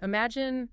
Imagine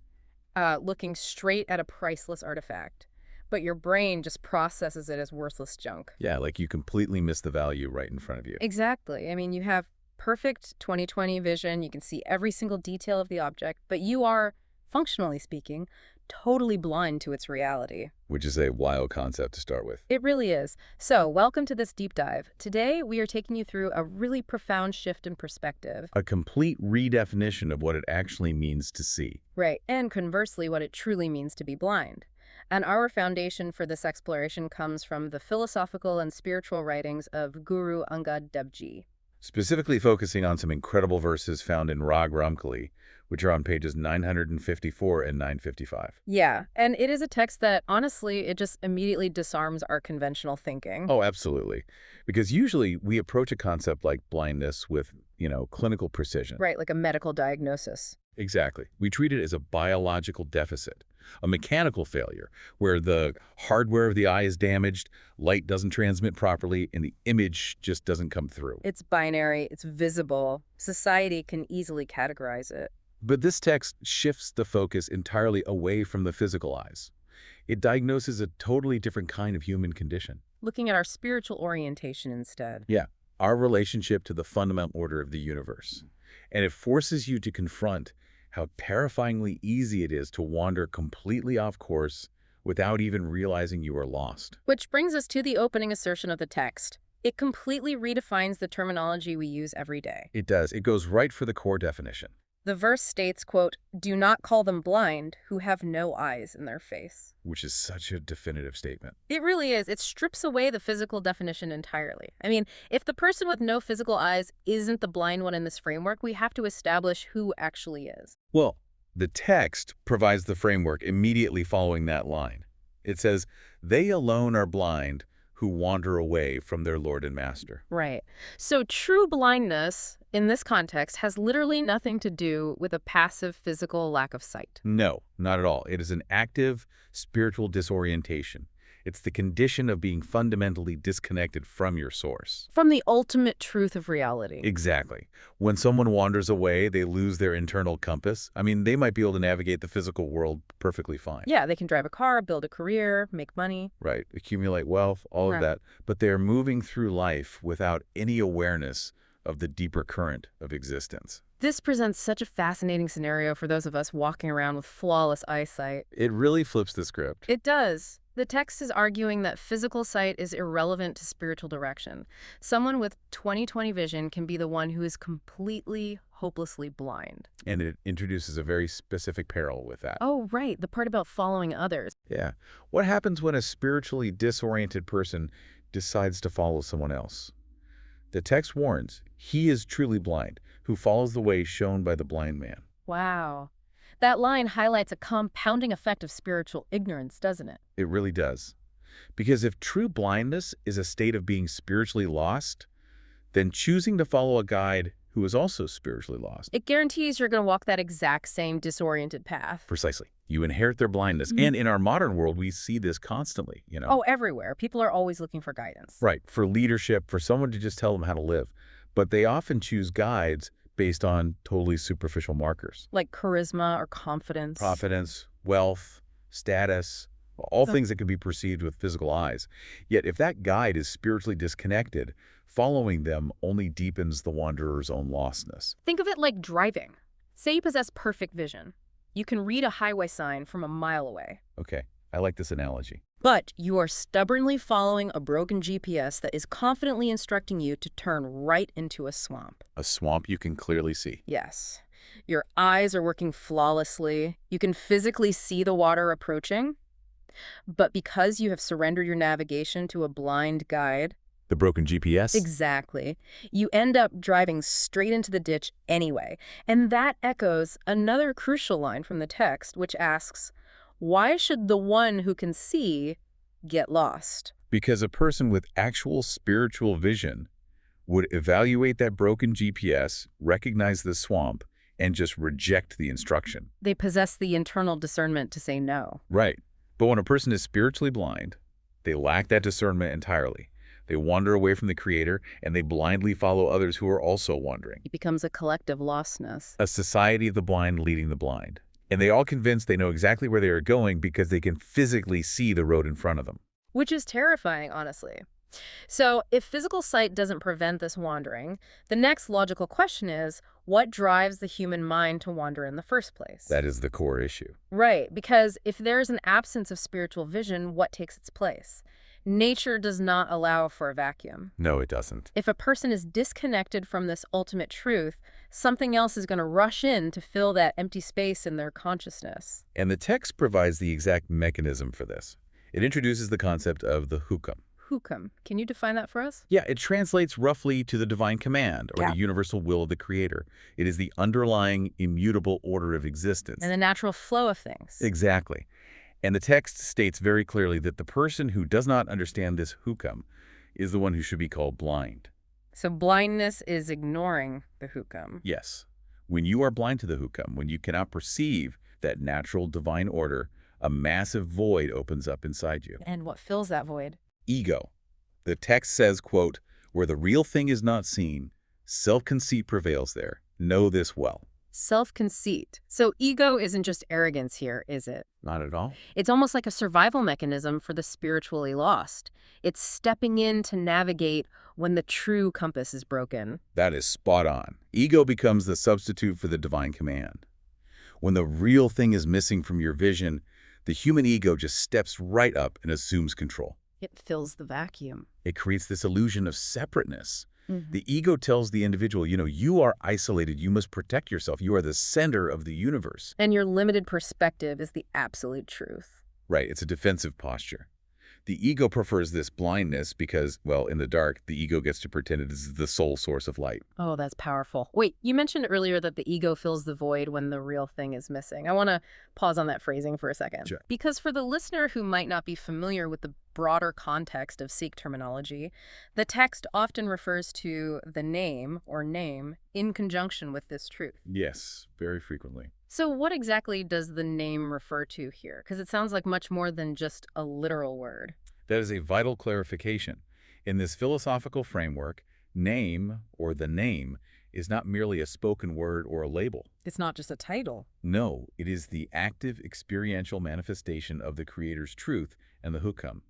looking straight at a priceless artifact, but your brain just processes it as worthless junk. Yeah, like you completely miss the value right in front of you. Exactly. I mean, you have perfect 20/20 vision. You can see every single detail of the object, but you are, functionally speaking, totally blind to its reality. Which is a wild concept to start with. It really is. So, welcome to this deep dive. Today, we are taking you through a really profound shift in perspective. A complete redefinition of what it actually means to see. Right. And conversely, what it truly means to be blind. And our foundation for this exploration comes from the philosophical and spiritual writings of Guru Angad Dev Ji. Specifically focusing on some incredible verses found in Raag Ramkali, which are on pages 954 and 955. Yeah, and it is a text that, honestly, it just immediately disarms our conventional thinking. Oh, absolutely. Because usually we approach a concept like blindness with, clinical precision. Right, like a medical diagnosis. Exactly. We treat it as a biological deficit, a mechanical failure, where the hardware of the eye is damaged, light doesn't transmit properly, and the image just doesn't come through. It's binary, it's visible. Society can easily categorize it. But this text shifts the focus entirely away from the physical eyes. It diagnoses a totally different kind of human condition. Looking at our spiritual orientation instead. Yeah, our relationship to the fundamental order of the universe. And it forces you to confront how terrifyingly easy it is to wander completely off course without even realizing you are lost. Which brings us to the opening assertion of the text. It completely redefines the terminology we use every day. It does. It goes right for the core definition. The verse states, quote, "Do not call them blind who have no eyes in their face." Which is such a definitive statement. It really is. It strips away the physical definition entirely. I mean, if the person with no physical eyes isn't the blind one in this framework, we have to establish who actually is. Well, the text provides the framework immediately following that line. It says, "They alone are blind who wander away from their Lord and Master." Right. So true blindness, in this context, has literally nothing to do with a passive physical lack of sight. No, not at all. It is an active spiritual disorientation. It's the condition of being fundamentally disconnected from your source. From the ultimate truth of reality. Exactly. When someone wanders away, they lose their internal compass. I mean, they might be able to navigate the physical world perfectly fine. Yeah, they can drive a car, build a career, make money. Right. Accumulate wealth, all of that. But they're moving through life without any awareness of the deeper current of existence. This presents such a fascinating scenario for those of us walking around with flawless eyesight. It really flips the script. It does. The text is arguing that physical sight is irrelevant to spiritual direction. Someone with 20/20 vision can be the one who is completely, hopelessly blind. And it introduces a very specific peril with that. Oh, right. The part about following others. Yeah. What happens when a spiritually disoriented person decides to follow someone else? The text warns, he is truly blind, who follows the way shown by the blind man. Wow. That line highlights a compounding effect of spiritual ignorance, doesn't it? It really does. Because if true blindness is a state of being spiritually lost, then choosing to follow a guide who is also spiritually lost. It guarantees you're going to walk that exact same disoriented path. Precisely. You inherit their blindness. And in our modern world, we see this constantly, Oh, everywhere. People are always looking for guidance. Right. For leadership, for someone to just tell them how to live. But they often choose guides based on totally superficial markers. Like charisma or confidence. Confidence, wealth, status, all things that can be perceived with physical eyes. Yet if that guide is spiritually disconnected, following them only deepens the wanderer's own lostness. Think of it like driving. Say you possess perfect vision. You can read a highway sign from a mile away. Okay, I like this analogy. But you are stubbornly following a broken GPS that is confidently instructing you to turn right into a swamp. A swamp you can clearly see. Yes. Your eyes are working flawlessly. You can physically see the water approaching. But because you have surrendered your navigation to a blind guide... The broken GPS? Exactly. You end up driving straight into the ditch anyway. And that echoes another crucial line from the text, which asks, why should the one who can see get lost? Because a person with actual spiritual vision would evaluate that broken GPS, recognize the swamp, and just reject the instruction. They possess the internal discernment to say no. Right. But when a person is spiritually blind, they lack that discernment entirely. They wander away from the Creator, and they blindly follow others who are also wandering. It becomes a collective lostness. A society of the blind leading the blind. And they all convinced they know exactly where they are going because they can physically see the road in front of them. Which is terrifying, honestly. So if physical sight doesn't prevent this wandering, the next logical question is, what drives the human mind to wander in the first place? That is the core issue. Right, because if there's an absence of spiritual vision, what takes its place? Nature does not allow for a vacuum. No, it doesn't. If a person is disconnected from this ultimate truth, something else is going to rush in to fill that empty space in their consciousness. And the text provides the exact mechanism for this. It introduces the concept of the hukam. Hukam. Can you define that for us? Yeah, it translates roughly to the divine command or Yeah. the universal will of the creator. It is the underlying immutable order of existence. And the natural flow of things. Exactly. And the text states very clearly that the person who does not understand this hukam is the one who should be called blind. So blindness is ignoring the hukam. Yes. When you are blind to the hukam, when you cannot perceive that natural divine order, a massive void opens up inside you. And what fills that void? Ego. The text says, quote, "Where the real thing is not seen, self-conceit prevails there. Know this well." Self-conceit. So ego isn't just arrogance here, is it? Not at all. It's almost like a survival mechanism for the spiritually lost. It's stepping in to navigate when the true compass is broken. That is spot on. Ego becomes the substitute for the divine command. When the real thing is missing from your vision, the human ego just steps right up and assumes control. It fills the vacuum. It creates this illusion of separateness. The ego tells the individual, you are isolated, you must protect yourself, you are the center of the universe. And your limited perspective is the absolute truth. Right, it's a defensive posture. The ego prefers this blindness because, well, in the dark, the ego gets to pretend it is the sole source of light. Oh, that's powerful. Wait, you mentioned earlier that the ego fills the void when the real thing is missing. I want to pause on that phrasing for a second. Sure. Because for the listener who might not be familiar with the broader context of Sikh terminology, the text often refers to the name or name in conjunction with this truth. Yes, very frequently. So what exactly does the name refer to here? Because it sounds like much more than just a literal word. That is a vital clarification. In this philosophical framework, name, or the name, is not merely a spoken word or a label. It's not just a title. No, it is the active experiential manifestation of the Creator's truth and the hukam.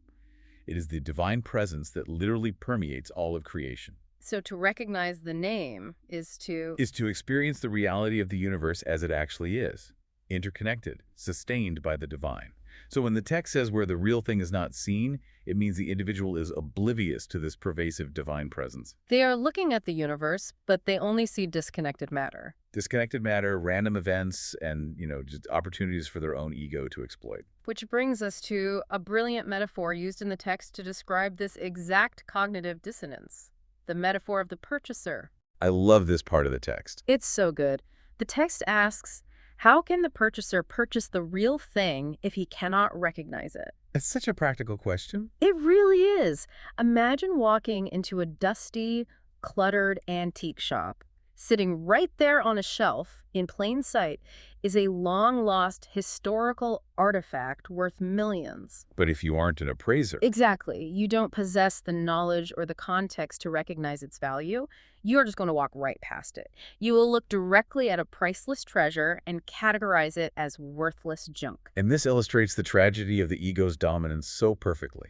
It is the divine presence that literally permeates all of creation. So to recognize the name is to experience the reality of the universe as it actually is, interconnected, sustained by the divine. So when the text says where the real thing is not seen, it means the individual is oblivious to this pervasive divine presence. They are looking at the universe, but they only see disconnected matter. Disconnected matter, random events, and, just opportunities for their own ego to exploit. Which brings us to a brilliant metaphor used in the text to describe this exact cognitive dissonance. The metaphor of the purchaser. I love this part of the text. It's so good. The text asks, how can the purchaser purchase the real thing if he cannot recognize it? It's such a practical question. It really is. Imagine walking into a dusty, cluttered antique shop. Sitting right there on a shelf, in plain sight, is a long-lost historical artifact worth millions. But if you aren't an appraiser... Exactly. You don't possess the knowledge or the context to recognize its value. You're just going to walk right past it. You will look directly at a priceless treasure and categorize it as worthless junk. And this illustrates the tragedy of the ego's dominance so perfectly.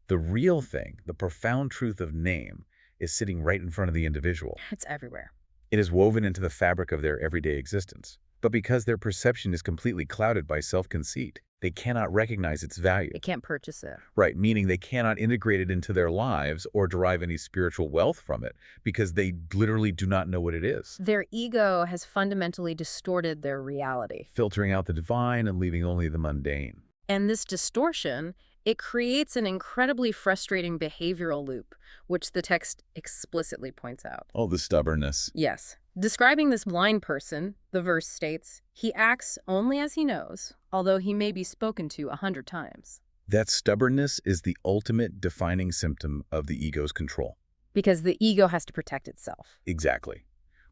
The real thing, the profound truth of name, is sitting right in front of the individual. It's everywhere. It is woven into the fabric of their everyday existence. But because their perception is completely clouded by self-conceit, they cannot recognize its value. They can't purchase it. Right, meaning they cannot integrate it into their lives or derive any spiritual wealth from it because they literally do not know what it is. Their ego has fundamentally distorted their reality. Filtering out the divine and leaving only the mundane. And this distortion, it creates an incredibly frustrating behavioral loop, which the text explicitly points out. Oh, the stubbornness. Yes. Describing this blind person, the verse states, he acts only as he knows, although he may be spoken to 100 times. That stubbornness is the ultimate defining symptom of the ego's control. Because the ego has to protect itself. Exactly.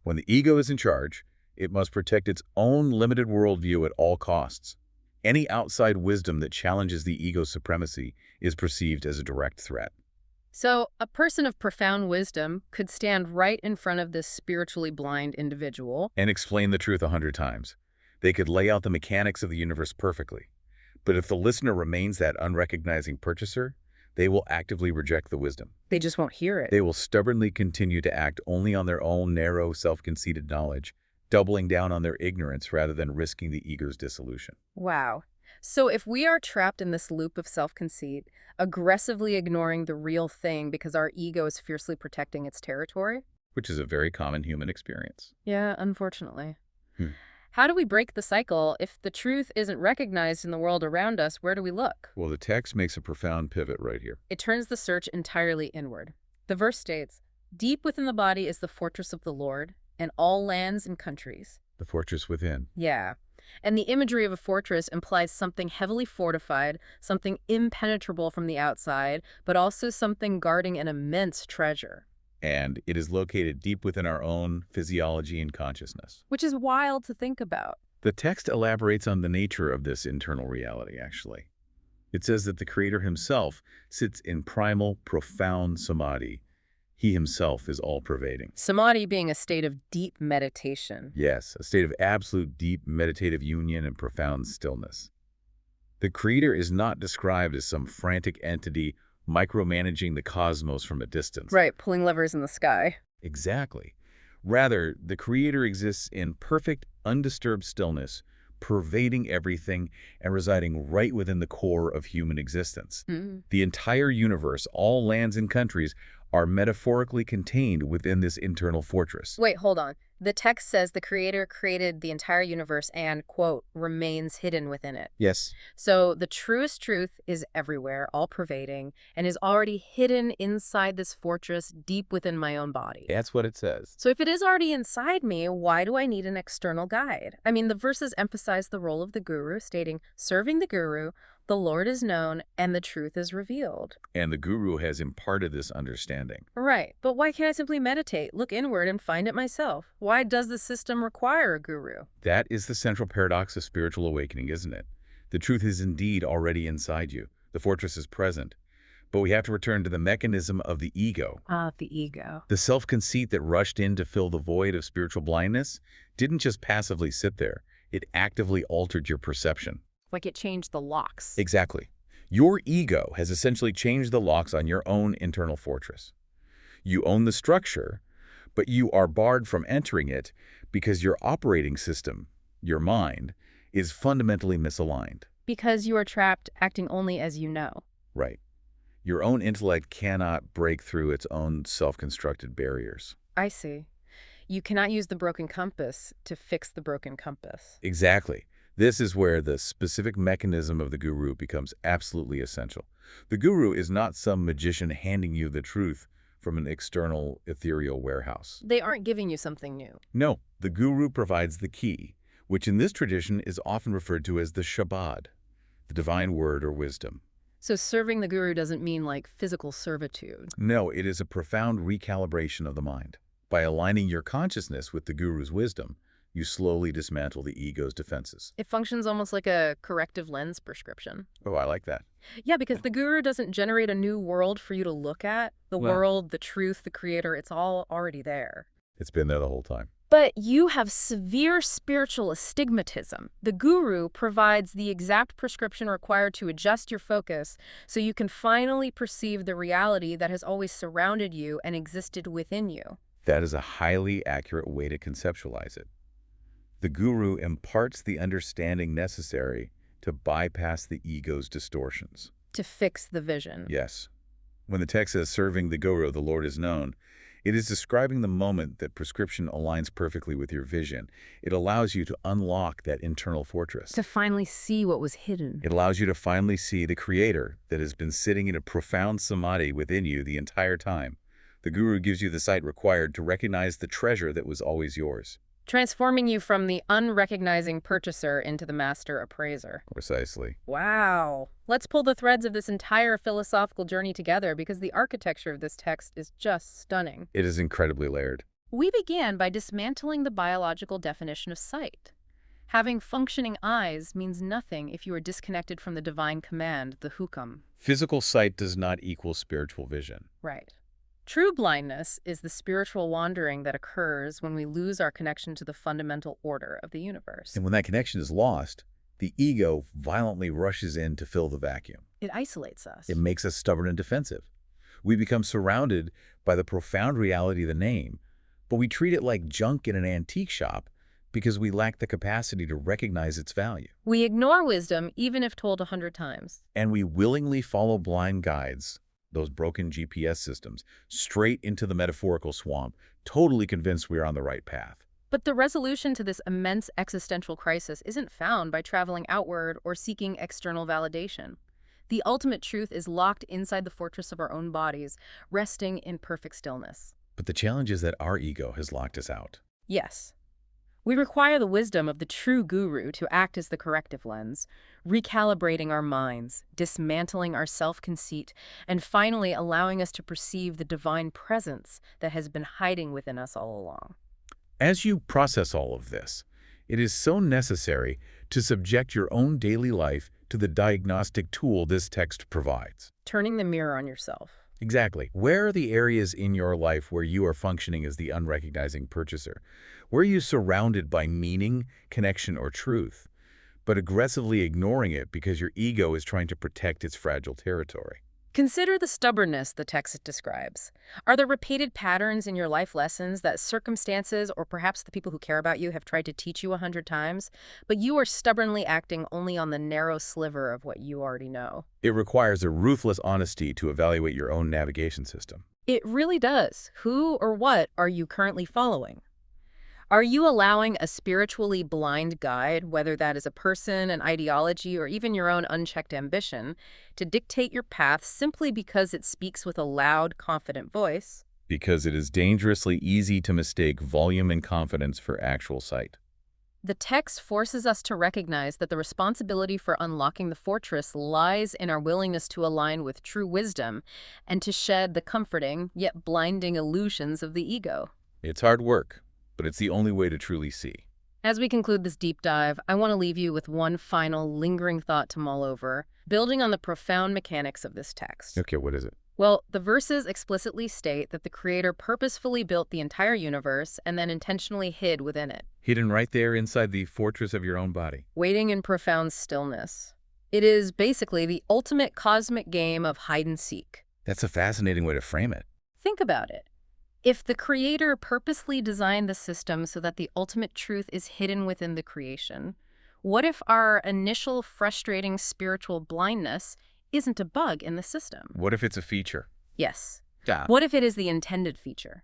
When the ego is in charge, it must protect its own limited worldview at all costs. Any outside wisdom that challenges the ego's supremacy is perceived as a direct threat. So, a person of profound wisdom could stand right in front of this spiritually blind individual And explain the truth 100 times. They could lay out the mechanics of the universe perfectly. But if the listener remains that unrecognizing purchaser, they will actively reject the wisdom. They just won't hear it. They will stubbornly continue to act only on their own narrow, self-conceited knowledge, doubling down on their ignorance rather than risking the ego's dissolution. Wow. So if we are trapped in this loop of self-conceit, aggressively ignoring the real thing because our ego is fiercely protecting its territory? Which is a very common human experience. Yeah, unfortunately. Hmm. How do we break the cycle? If the truth isn't recognized in the world around us, where do we look? Well, the text makes a profound pivot right here. It turns the search entirely inward. The verse states, "Deep within the body is the fortress of the Lord, and all lands and countries." The fortress within. Yeah. And the imagery of a fortress implies something heavily fortified, something impenetrable from the outside, but also something guarding an immense treasure. And it is located deep within our own physiology and consciousness. Which is wild to think about. The text elaborates on the nature of this internal reality, actually. It says that the Creator himself sits in primal, profound samadhi. He himself is all-pervading. Samadhi being a state of deep meditation. Yes, a state of absolute deep meditative union and profound stillness. The Creator is not described as some frantic entity micromanaging the cosmos from a distance. Right, pulling levers in the sky. Exactly. Rather, the Creator exists in perfect, undisturbed stillness, pervading everything and residing right within the core of human existence. The entire universe, all lands and countries, are metaphorically contained within this internal fortress. Wait, hold on. The text says the Creator created the entire universe and, quote, remains hidden within it. Yes. So the truest truth is everywhere, all-pervading, and is already hidden inside this fortress deep within my own body. That's what it says. So if it is already inside me, why do I need an external guide? I mean, the verses emphasize the role of the guru, stating, serving the guru, the Lord is known, and the truth is revealed. And the guru has imparted this understanding. Right, but why can't I simply meditate, look inward, and find it myself? Why does the system require a guru? That is the central paradox of spiritual awakening, isn't it? The truth is indeed already inside you. The fortress is present. But we have to return to the mechanism of the ego. The ego. The self-conceit that rushed in to fill the void of spiritual blindness didn't just passively sit there. It actively altered your perception. Like it changed the locks. Exactly. Your ego has essentially changed the locks on your own internal fortress. You own the structure, but you are barred from entering it because your operating system, your mind, is fundamentally misaligned. Because you are trapped acting only as you know. Right. Your own intellect cannot break through its own self-constructed barriers. I see. You cannot use the broken compass to fix the broken compass. Exactly. This is where the specific mechanism of the guru becomes absolutely essential. The guru is not some magician handing you the truth from an external, ethereal warehouse. They aren't giving you something new. No, the guru provides the key, which in this tradition is often referred to as the Shabad, the divine word or wisdom. So serving the guru doesn't mean like physical servitude. No, it is a profound recalibration of the mind. By aligning your consciousness with the guru's wisdom, you slowly dismantle the ego's defenses. It functions almost like a corrective lens prescription. Oh, I like that. Yeah, because the guru doesn't generate a new world for you to look at. The world, the truth, the creator, it's all already there. It's been there the whole time. But you have severe spiritual astigmatism. The guru provides the exact prescription required to adjust your focus so you can finally perceive the reality that has always surrounded you and existed within you. That is a highly accurate way to conceptualize it. The guru imparts the understanding necessary to bypass the ego's distortions. To fix the vision. Yes. When the text says, serving the guru, the Lord is known, it is describing the moment that prescription aligns perfectly with your vision. It allows you to unlock that internal fortress. To finally see what was hidden. It allows you to finally see the creator that has been sitting in a profound samadhi within you the entire time. The guru gives you the sight required to recognize the treasure that was always yours. Transforming you from the unrecognizing purchaser into the master appraiser. Precisely. Wow. Let's pull the threads of this entire philosophical journey together because the architecture of this text is just stunning. It is incredibly layered. We began by dismantling the biological definition of sight. Having functioning eyes means nothing if you are disconnected from the divine command, the hukam. Physical sight does not equal spiritual vision. Right. True blindness is the spiritual wandering that occurs when we lose our connection to the fundamental order of the universe. And when that connection is lost, the ego violently rushes in to fill the vacuum. It isolates us. It makes us stubborn and defensive. We become surrounded by the profound reality of the name, but we treat it like junk in an antique shop because we lack the capacity to recognize its value. We ignore wisdom even if told 100 times. And we willingly follow blind guides, those broken GPS systems, straight into the metaphorical swamp, totally convinced we are on the right path. But the resolution to this immense existential crisis isn't found by traveling outward or seeking external validation. The ultimate truth is locked inside the fortress of our own bodies, resting in perfect stillness. But the challenge is that our ego has locked us out. Yes. We require the wisdom of the true guru to act as the corrective lens, recalibrating our minds, dismantling our self-conceit, and finally allowing us to perceive the divine presence that has been hiding within us all along. As you process all of this, it is so necessary to subject your own daily life to the diagnostic tool this text provides. Turning the mirror on yourself. Exactly. Where are the areas in your life where you are functioning as the unrecognizing purchaser? Where are you surrounded by meaning, connection, or truth, but aggressively ignoring it because your ego is trying to protect its fragile territory? Consider the stubbornness the text describes. Are there repeated patterns in your life lessons that circumstances or perhaps the people who care about you have tried to teach you 100 times, but you are stubbornly acting only on the narrow sliver of what you already know? It requires a ruthless honesty to evaluate your own navigation system. It really does. Who or what are you currently following? Are you allowing a spiritually blind guide, whether that is a person, an ideology, or even your own unchecked ambition, to dictate your path simply because it speaks with a loud, confident voice? Because it is dangerously easy to mistake volume and confidence for actual sight. The text forces us to recognize that the responsibility for unlocking the fortress lies in our willingness to align with true wisdom and to shed the comforting, yet blinding illusions of the ego. It's hard work, but it's the only way to truly see. As we conclude this deep dive, I want to leave you with one final lingering thought to mull over, building on the profound mechanics of this text. Okay, what is it? Well, the verses explicitly state that the Creator purposefully built the entire universe and then intentionally hid within it, Hidden right there inside the fortress of your own body. waiting in profound stillness. It is basically the ultimate cosmic game of hide and seek. That's a fascinating way to frame it. Think about it. If the Creator purposely designed the system so that the ultimate truth is hidden within the creation, what if our initial frustrating spiritual blindness isn't a bug in the system? What if it's a feature? Yes. Yeah. What if it is the intended feature?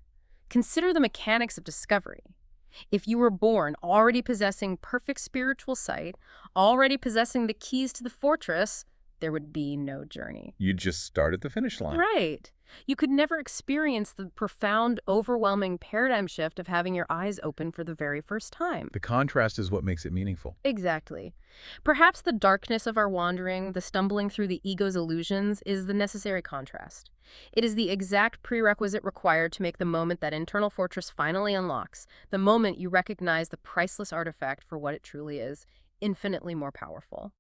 Consider the mechanics of discovery. If you were born already possessing perfect spiritual sight, already possessing the keys to the fortress, there would be no journey. You just start at the finish line. Right. You could never experience the profound, overwhelming paradigm shift of having your eyes open for the very first time. The contrast is what makes it meaningful. Exactly. Perhaps the darkness of our wandering, the stumbling through the ego's illusions, is the necessary contrast. It is the exact prerequisite required to make the moment that internal fortress finally unlocks, the moment you recognize the priceless artifact for what it truly is, infinitely more powerful.